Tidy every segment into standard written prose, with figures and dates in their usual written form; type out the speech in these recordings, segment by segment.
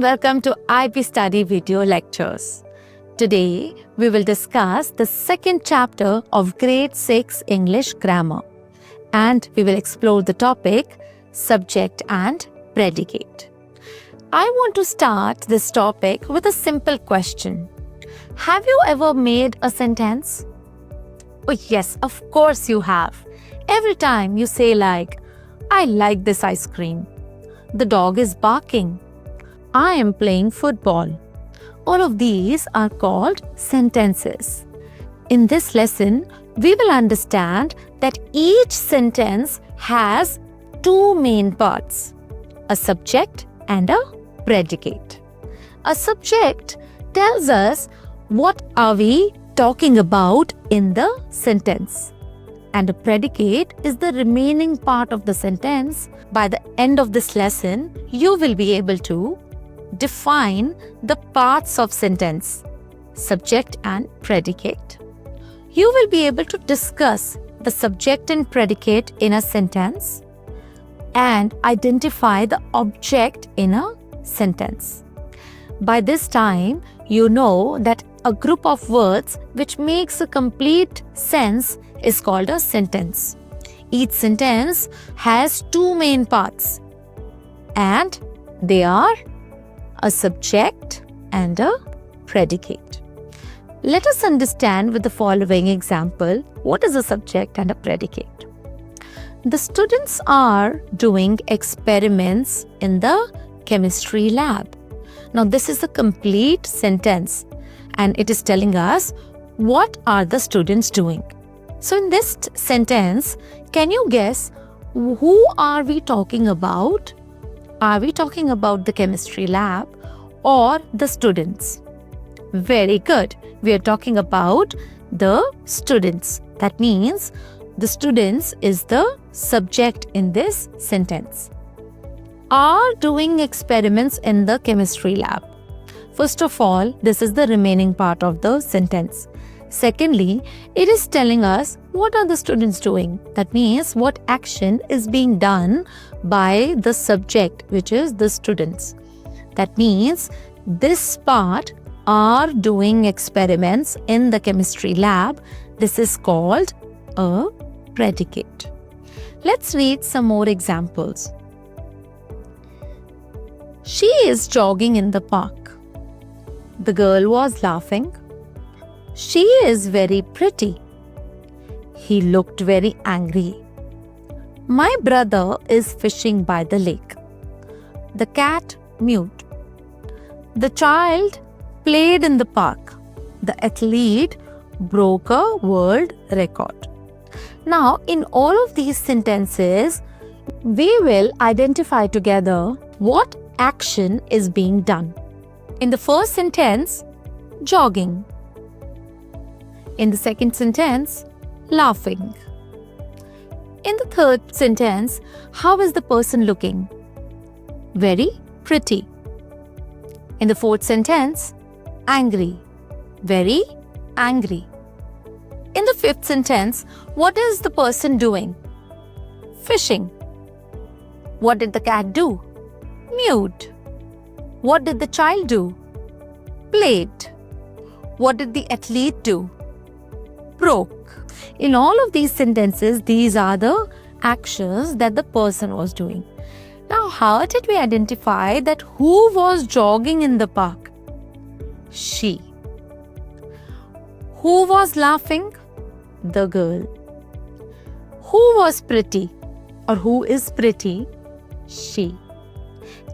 welcome to IP Study Video Lectures. Today, we will discuss the second chapter of Grade 6 English Grammar, and we will explore the topic Subject and Predicate. I want to start this topic with a simple question. Have you ever made a sentence? Oh yes, of course you have. Every time you say like, I like this ice cream. The dog is barking. I am playing football. All of these are called sentences. In this lesson, we will understand that each sentence has two main parts, a subject and a predicate. A subject tells us what are we talking about in the sentence, and a predicate is the remaining part of the sentence. By the end of this lesson, you will be able to define the parts of sentence, subject and predicate. You will be able to discuss the subject and predicate in a sentence and identify the object in a sentence. By this time, you know that a group of words which makes a complete sense is called a sentence. Each sentence has two main parts, and they are a subject and a predicate. Let us understand with the following example what is a subject and a predicate. The students are doing experiments in the chemistry lab. Now this is a complete sentence and it is telling us what are the students doing. So in this sentence, can you guess who are we talking about? Are we talking about the chemistry lab or the students? Very good. We are talking about the students. That means the students is the subject in this sentence. Are doing experiments in the chemistry lab. First of all, this is the remaining part of the sentence. Secondly, it is telling us what are the students doing. That means what action is being done by the subject, which is the students. That means this part are doing experiments in the chemistry lab. This is called a predicate. Let's read some more examples. She is jogging in the park. The girl was laughing. She is very pretty. He looked very angry. My brother is fishing by the lake. The cat mewed. The child played in the park. The athlete broke a world record. Now, in all of these sentences, we will identify together what action is being done. In the first sentence, jogging. In the second sentence, laughing. In the third sentence, how is the person looking? Very pretty. In the fourth sentence, angry. Very angry. In the fifth sentence, what is the person doing? Fishing. What did the cat do? Mewed. What did the child do? Played. What did the athlete do? Broke. In all of these sentences, these are the actions that the person was doing. Now, how did we identify that who was jogging in the park? She. Who was laughing? The girl. Who was pretty or who is pretty? She.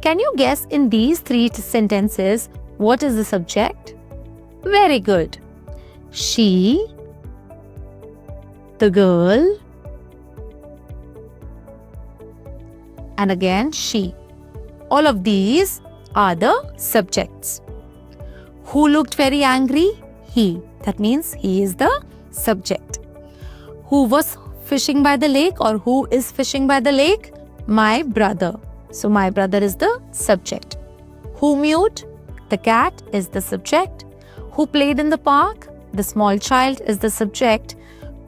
Can you guess in these three sentences what is the subject? Very good. She, the girl, and again she. All of these are the subjects. Who looked very angry? He. That means he is the subject. Who was fishing by the lake or who is fishing by the lake? My brother. So my brother is the subject. Who mewed? The cat is the subject. Who played in the park? The small child is the subject.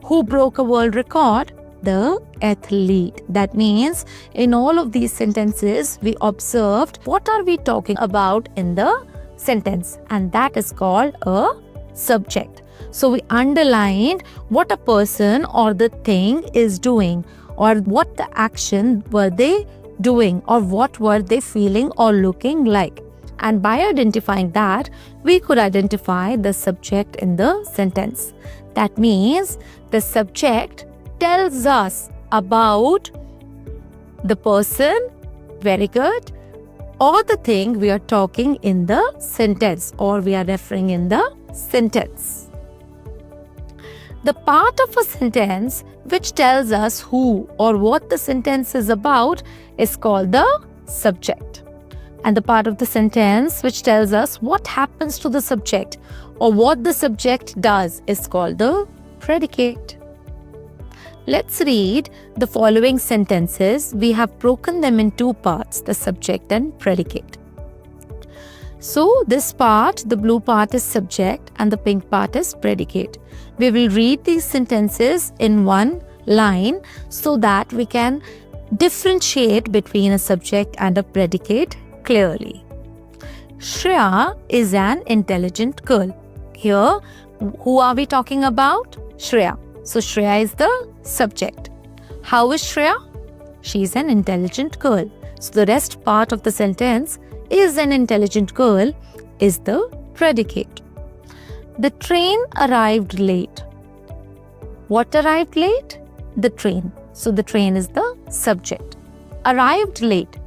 Who broke a world record? the athlete. That means in all of these sentences, we observed what are we talking about in the sentence, and that is called a subject. So we underlined what a person or the thing is doing, or what the action were they doing, or what were they feeling or looking like. And by identifying that, we could identify the subject in the sentence. That means the subject tells us about the person, very good, or the thing we are talking in the sentence, or we are referring in the sentence. The part of a sentence which tells us who or what the sentence is about is called the subject. And the part of the sentence which tells us what happens to the subject or what the subject does is called the predicate. Let's read the following sentences. We have broken them in two parts, the subject and predicate. So this part, the blue part is subject and the pink part is predicate. We will read these sentences in one line so that we can differentiate between a subject and a predicate clearly. Shreya is an intelligent girl. Here, who are we talking about? Shreya. So Shreya is the subject. How is Shreya? She is an intelligent girl. So the rest part of the sentence, is an intelligent girl, is the predicate. The train arrived late. What arrived late? The train. So the train is the subject. Arrived late.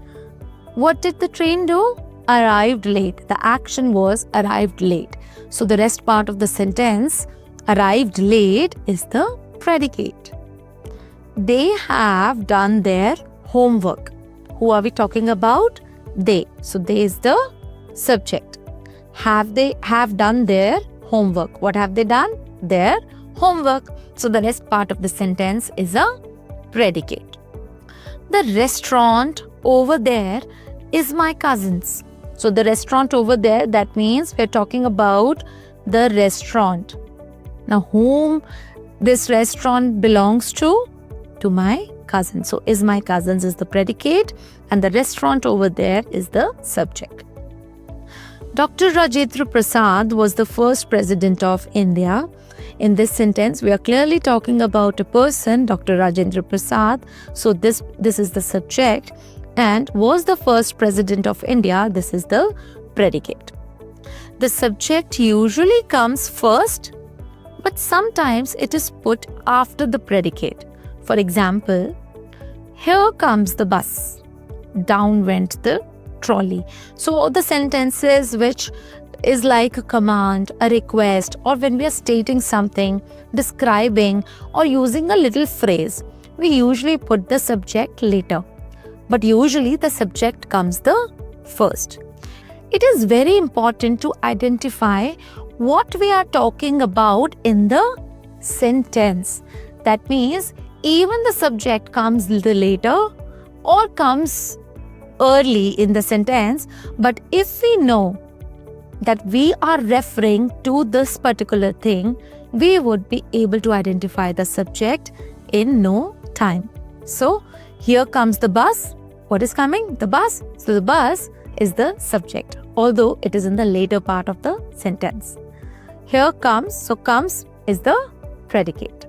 What did the train do? Arrived late. The action was arrived late. So the rest part of the sentence, arrived late, is the predicate. They have done their homework. Who are we talking about? They. So they is the subject. They have done their homework. What have they done? Their homework. So the rest part of the sentence is a predicate. The restaurant over there is my cousin's. So the restaurant over there, that means we're talking about the restaurant. Now whom this restaurant belongs to? To my cousin. So is my cousin's is the predicate and the restaurant over there is the subject. Dr. Rajendra Prasad was the first president of India. In this sentence, we are clearly talking about a person, Dr. Rajendra Prasad. So this is the subject, and was the first president of India. This is the predicate. The subject usually comes first, but sometimes it is put after the predicate. For example, here comes the bus. Down went the trolley. So the sentences which is like a command, a request, or when we are stating something, describing or using a little phrase, we usually put the subject later. But usually the subject comes the first. It is very important to identify what we are talking about in the sentence. That means even the subject comes little later or comes early in the sentence, but if we know that we are referring to this particular thing, we would be able to identify the subject in no time. So here comes the bus. What is coming? The bus. So the bus is the subject, although it is in the later part of the sentence. Here comes, so comes is the predicate.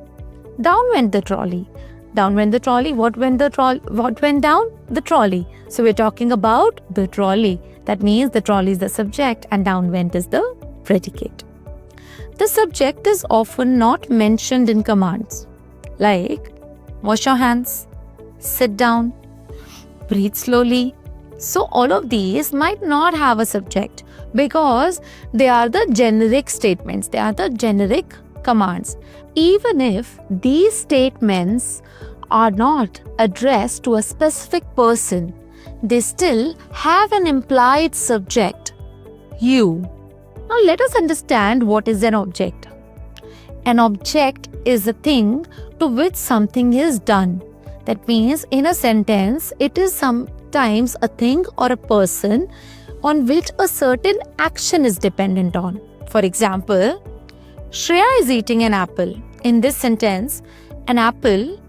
Down went the trolley. Down went the trolley. What went down? The trolley. So we're talking about the trolley. That means the trolley is the subject and down went is the predicate. The subject is often not mentioned in commands like wash your hands, sit down, breathe slowly. So all of these might not have a subject because they are the generic statements. They are the generic commands. Even if these statements are not addressed to a specific person, they still have an implied subject, you. Now let us understand what is an object. An object is a thing to which something is done. That means in a sentence, it is sometimes a thing or a person on which a certain action is dependent on. For example, Shreya is eating an apple. In this sentence, an apple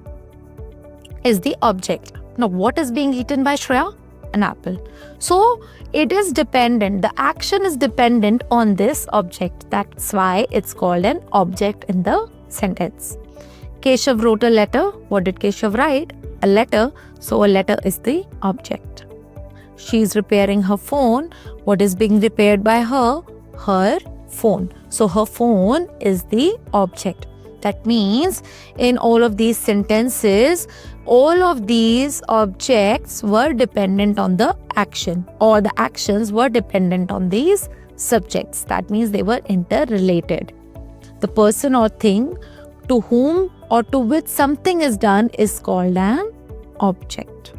is the object. Now, what is being eaten by Shreya? An apple. So, it is dependent. The action is dependent on this object. That's why it's called an object in the sentence. Keshav wrote a letter. What did Keshav write? A letter. So, a letter is the object. She is repairing her phone. What is being repaired by her? Her phone. So, her phone is the object. That means in all of these sentences, all of these objects were dependent on the action, or the actions were dependent on these subjects. That means they were interrelated. The person or thing to whom or to which something is done is called an object.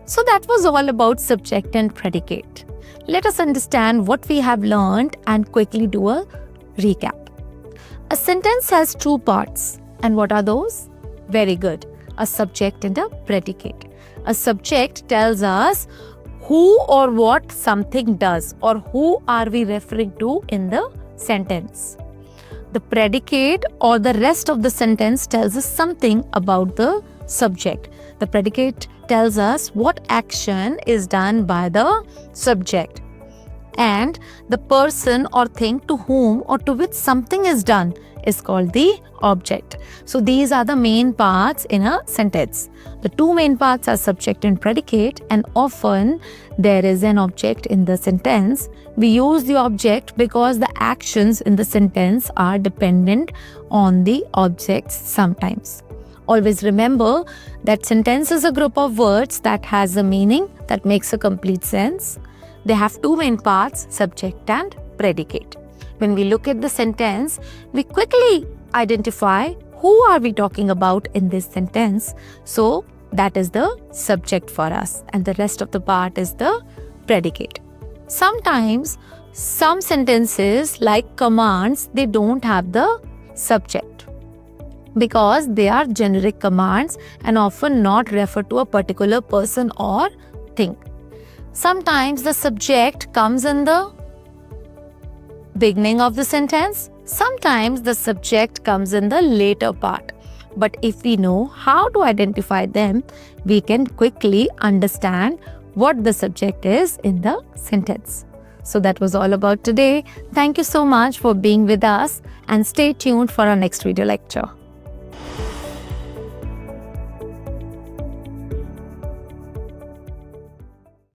So that was all about subject and predicate. Let us understand what we have learned and quickly do a recap. A sentence has two parts. And what are those? Very good. A subject and a predicate. A subject tells us who or what something does, or who are we referring to in the sentence. The predicate or the rest of the sentence tells us something about the subject. The predicate tells us what action is done by the subject. And the person or thing to whom or to which something is done is called the object. So these are the main parts in a sentence. The two main parts are subject and predicate, and often there is an object in the sentence. We use the object because the actions in the sentence are dependent on the objects sometimes. Always remember that sentence is a group of words that has a meaning that makes a complete sense. They have two main parts, subject and predicate. When we look at the sentence, we quickly identify who are we talking about in this sentence. So that is the subject for us, and the rest of the part is the predicate. Sometimes some sentences like commands, they don't have the subject because they are generic commands and often not refer to a particular person or thing. Sometimes the subject comes in the beginning of the sentence. Sometimes the subject comes in the later part. But if we know how to identify them, we can quickly understand what the subject is in the sentence. So that was all about today. Thank you so much for being with us, and stay tuned for our next video lecture.